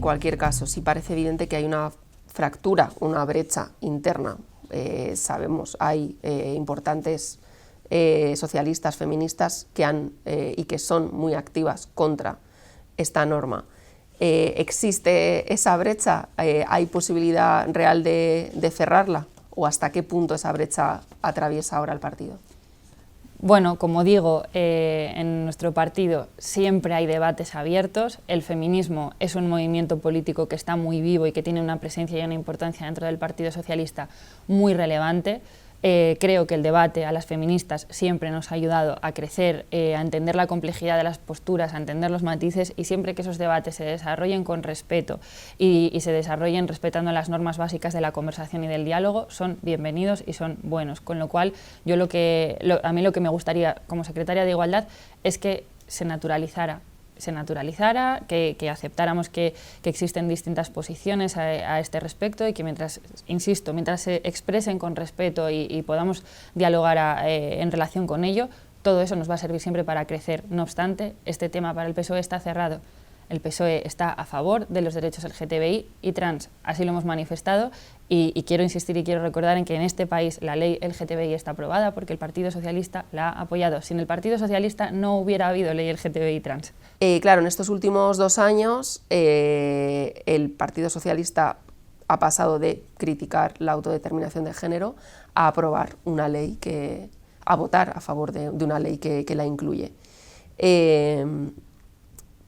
En cualquier caso, sí parece evidente que hay una fractura, una brecha interna. Sabemos, hay importantes socialistas, feministas que han y que son muy activas contra esta norma. ¿Existe esa brecha? ¿Hay posibilidad real de cerrarla? ¿O hasta qué punto esa brecha atraviesa ahora el partido? Bueno, como digo, en nuestro partido siempre hay debates abiertos. El feminismo es un movimiento político que está muy vivo y que tiene una presencia y una importancia dentro del Partido Socialista muy relevante. Creo que el debate a las feministas siempre nos ha ayudado a crecer, a entender la complejidad de las posturas, a entender los matices, y siempre que esos debates se desarrollen con respeto y se desarrollen respetando las normas básicas de la conversación y del diálogo, son bienvenidos y son buenos. Con lo cual, yo a mí lo que me gustaría como secretaria de Igualdad es que se naturalizara, que aceptáramos que existen distintas posiciones a este respecto, y que mientras se expresen con respeto y podamos dialogar en relación con ello, todo eso nos va a servir siempre para crecer. No obstante, este tema para el PSOE está cerrado. El PSOE está a favor de los derechos LGTBI y trans, así lo hemos manifestado, y quiero insistir y quiero recordar en que en este país la ley LGTBI está aprobada porque el Partido Socialista la ha apoyado. Sin el Partido Socialista no hubiera habido ley LGTBI trans. Claro, en estos últimos 2 años el Partido Socialista ha pasado de criticar la autodeterminación de género a aprobar una ley, a votar a favor de una ley que la incluye.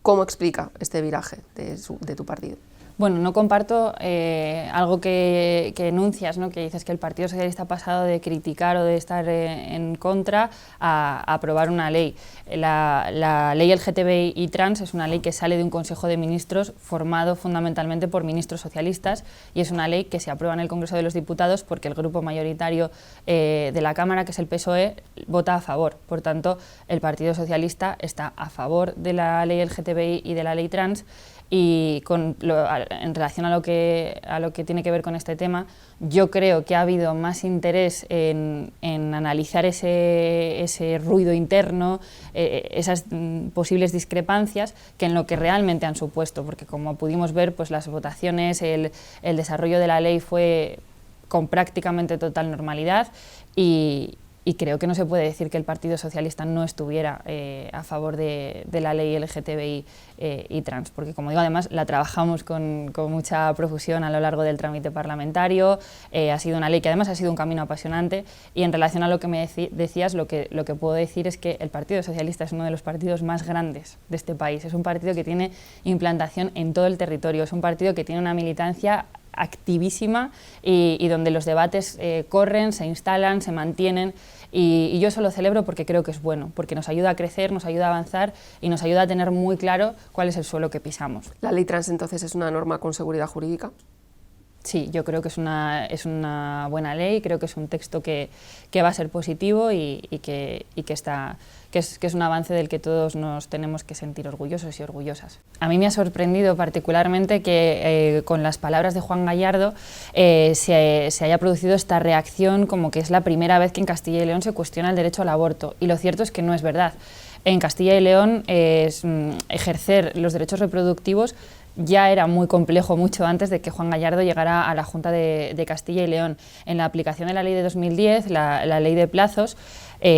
¿Cómo explica este viraje de tu partido? Bueno, no comparto algo que enuncias, ¿no? Que dices que el Partido Socialista ha pasado de criticar o de estar en contra a aprobar una ley. La ley LGTBI y trans es una ley que sale de un Consejo de Ministros formado fundamentalmente por ministros socialistas, y es una ley que se aprueba en el Congreso de los Diputados porque el grupo mayoritario de la Cámara, que es el PSOE, vota a favor. Por tanto, el Partido Socialista está a favor de la ley LGTBI y de la ley trans. Y en relación a lo que tiene que ver con este tema, yo creo que ha habido más interés en analizar ese ruido interno, esas posibles discrepancias, que en lo que realmente han supuesto, porque como pudimos ver, pues las votaciones, el desarrollo de la ley fue con prácticamente total normalidad, y creo que no se puede decir que el Partido Socialista no estuviera a favor de la ley LGTBI y trans, porque, como digo, además la trabajamos con mucha profusión a lo largo del trámite parlamentario. Ha sido una ley que además ha sido un camino apasionante, y en relación a lo que me decías, lo que puedo decir es que el Partido Socialista es uno de los partidos más grandes de este país. Es un partido que tiene implantación en todo el territorio, es un partido que tiene una militancia activísima y donde los debates corren, se instalan, se mantienen, y yo eso lo celebro porque creo que es bueno, porque nos ayuda a crecer, nos ayuda a avanzar y nos ayuda a tener muy claro cuál es el suelo que pisamos. ¿La ley trans entonces es una norma con seguridad jurídica? Sí, yo creo que es una buena ley, creo que es un texto que va a ser positivo y que es un avance del que todos nos tenemos que sentir orgullosos y orgullosas. A mí me ha sorprendido particularmente que con las palabras de Juan Gallardo se haya producido esta reacción, como que es la primera vez que en Castilla y León se cuestiona el derecho al aborto, y lo cierto es que no es verdad. En Castilla y León ejercer los derechos reproductivos ya era muy complejo mucho antes de que Juan Gallardo llegara a la Junta de Castilla y León. En la aplicación de la ley de 2010, la ley de plazos,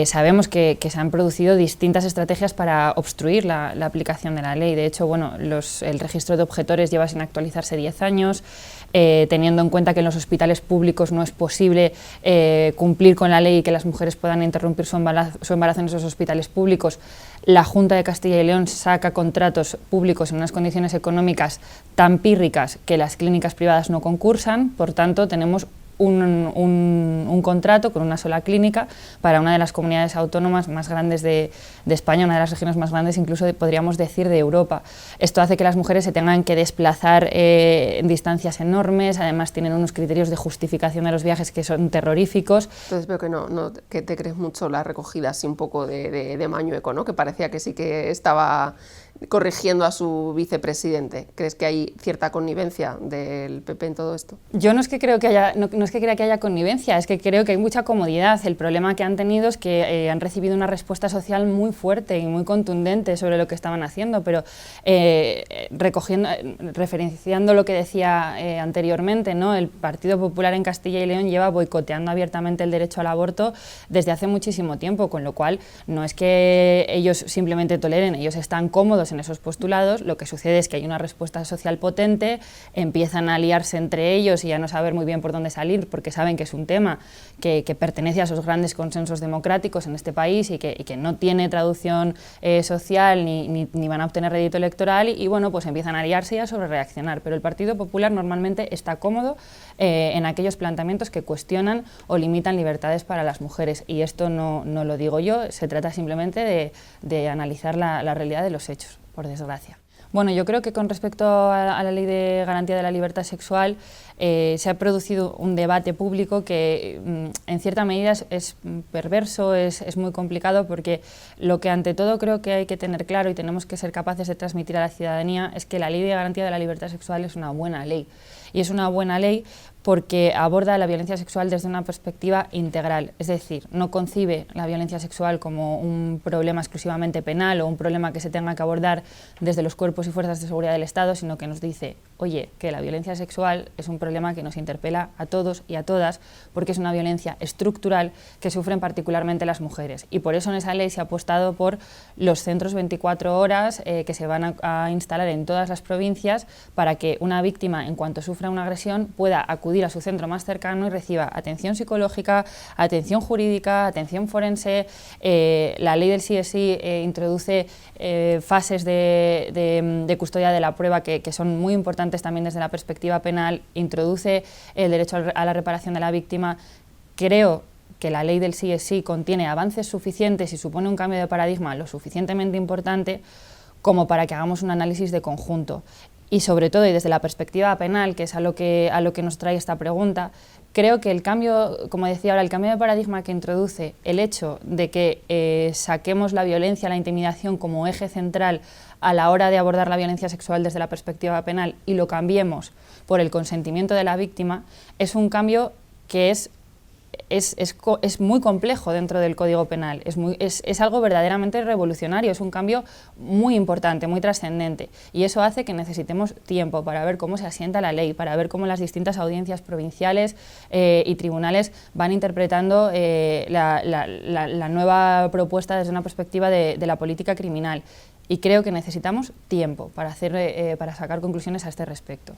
sabemos que se han producido distintas estrategias para obstruir la aplicación de la ley. De hecho, bueno, el registro de objetores lleva sin actualizarse 10 años, teniendo en cuenta que en los hospitales públicos no es posible cumplir con la ley y que las mujeres puedan interrumpir su embarazo en esos hospitales públicos. La Junta de Castilla y León saca contratos públicos en unas condiciones económicas tan pírricas que las clínicas privadas no concursan. Por tanto, tenemos un contrato con una sola clínica para una de las comunidades autónomas más grandes de España, una de las regiones más grandes, incluso podríamos decir de Europa. Esto hace que las mujeres se tengan que desplazar en distancias enormes, además tienen unos criterios de justificación de los viajes que son terroríficos. Entonces veo que te crees mucho la recogida así un poco de Mañueco, ¿no? Que parecía que sí que estaba corrigiendo a su vicepresidente. ¿Crees que hay cierta connivencia del PP en todo esto? Yo no es que creo que haya, no es que crea que haya connivencia, es que creo que hay mucha comodidad. El problema que han tenido es que han recibido una respuesta social muy fuerte y muy contundente sobre lo que estaban haciendo, pero referenciando lo que decía anteriormente, ¿no? El Partido Popular en Castilla y León lleva boicoteando abiertamente el derecho al aborto desde hace muchísimo tiempo, con lo cual no es que ellos simplemente toleren, ellos están cómodos en esos postulados. Lo que sucede es que hay una respuesta social potente, empiezan a liarse entre ellos y a no saber muy bien por dónde salir, porque saben que es un tema que pertenece a esos grandes consensos democráticos en este país y que no tiene traducción social ni van a obtener rédito electoral, y bueno, pues empiezan a liarse y a sobrereaccionar. Pero el Partido Popular normalmente está cómodo en aquellos planteamientos que cuestionan o limitan libertades para las mujeres, y esto no lo digo yo, se trata simplemente de analizar la realidad de los hechos, por desgracia. Bueno, yo creo que con respecto a la Ley de Garantía de la Libertad Sexual se ha producido un debate público que en cierta medida es perverso, es muy complicado, porque lo que ante todo creo que hay que tener claro y tenemos que ser capaces de transmitir a la ciudadanía es que la Ley de Garantía de la Libertad Sexual es una buena ley. Y es una buena ley porque aborda la violencia sexual desde una perspectiva integral, es decir, no concibe la violencia sexual como un problema exclusivamente penal o un problema que se tenga que abordar desde los cuerpos y fuerzas de seguridad del Estado, sino que nos dice, oye, que la violencia sexual es un problema que nos interpela a todos y a todas, porque es una violencia estructural que sufren particularmente las mujeres. Y por eso en esa ley se ha apostado por los centros 24 horas que se van a instalar en todas las provincias, para que una víctima, en cuanto sufra una agresión, pueda acudir a su centro más cercano y reciba atención psicológica, atención jurídica, atención forense. La ley del sí es sí introduce fases de custodia de la prueba que son muy importantes también desde la perspectiva penal, introduce el derecho a la reparación de la víctima. Creo que la ley del sí es sí contiene avances suficientes y supone un cambio de paradigma lo suficientemente importante como para que hagamos un análisis de conjunto. Y sobre todo, y desde la perspectiva penal, que es a lo que nos trae esta pregunta, creo que el cambio, como decía ahora, el cambio de paradigma que introduce el hecho de que saquemos la violencia, la intimidación como eje central a la hora de abordar la violencia sexual desde la perspectiva penal y lo cambiemos por el consentimiento de la víctima, es un cambio que es muy complejo dentro del Código Penal, es algo verdaderamente revolucionario, es un cambio muy importante, muy trascendente, y eso hace que necesitemos tiempo para ver cómo se asienta la ley, para ver cómo las distintas audiencias provinciales y tribunales van interpretando la nueva propuesta desde una perspectiva de la política criminal, y creo que necesitamos tiempo para sacar conclusiones a este respecto.